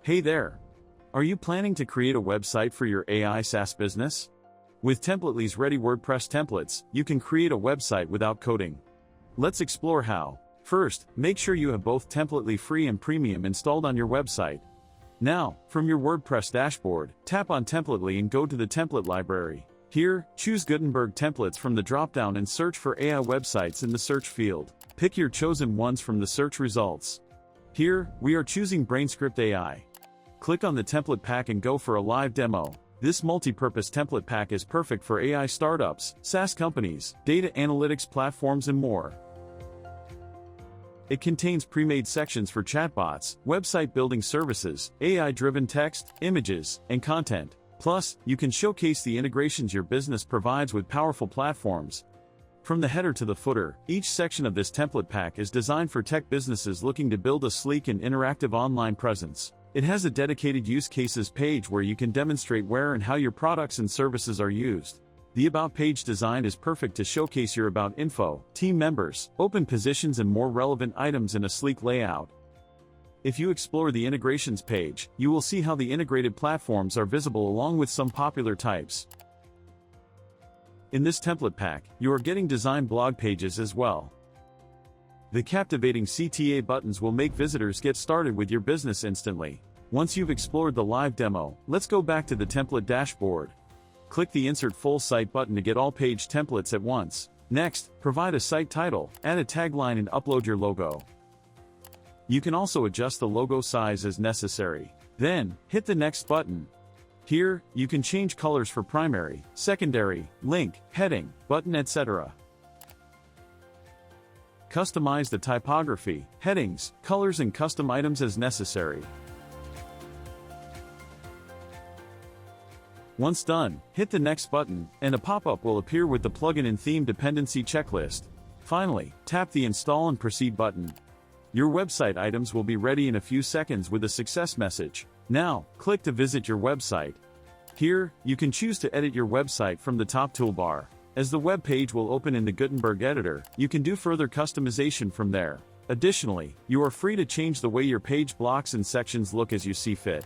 Hey there! Are you planning to create a website for your AI SaaS business? With Templately's ready WordPress templates, you can create a website without coding. Let's explore how. First, make sure you have both Templately Free and Premium installed on your website. Now, from your WordPress dashboard, tap on Templately and go to the template library. Here, choose Gutenberg templates from the dropdown and search for AI websites in the search field. Pick your chosen ones from the search results. Here, we are choosing BrainScript AI. Click on the template pack and go for a live demo. This multi-purpose template pack is perfect for AI startups, SaaS companies, data analytics platforms and more. It contains pre-made sections for chatbots, website building services, AI-driven text, images, and content. Plus, you can showcase the integrations your business provides with powerful platforms. From the header to the footer, each section of this template pack is designed for tech businesses looking to build a sleek and interactive online presence. It has a dedicated use cases page where you can demonstrate where and how your products and services are used. The About page design is perfect to showcase your About info, team members, open positions and more relevant items in a sleek layout. If you explore the integrations page, you will see how the integrated platforms are visible along with some popular types. In this template pack, you are getting design blog pages as well. The captivating CTA buttons will make visitors get started with your business instantly. Once you've explored the live demo, let's go back to the template dashboard. Click the Insert Full Site button to get all page templates at once. Next, provide a site title, add a tagline and upload your logo. You can also adjust the logo size as necessary. Then, hit the Next button. Here, you can change colors for primary, secondary, link, heading, button, etc. Customize the typography, headings, colors and custom items as necessary. Once done, hit the Next button, and a pop-up will appear with the plugin and theme dependency checklist. Finally, tap the Install and Proceed button. Your website items will be ready in a few seconds with a success message. Now, click to visit your website. Here, you can choose to edit your website from the top toolbar. As the web page will open in the Gutenberg editor, you can do further customization from there. Additionally, you are free to change the way your page blocks and sections look as you see fit.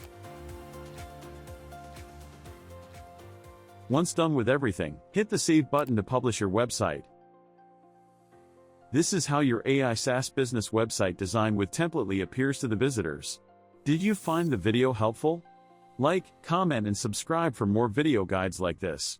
Once done with everything, hit the Save button to publish your website. This is how your AI SaaS business website design with Templately appears to the visitors. Did you find the video helpful? Like, comment and subscribe for more video guides like this.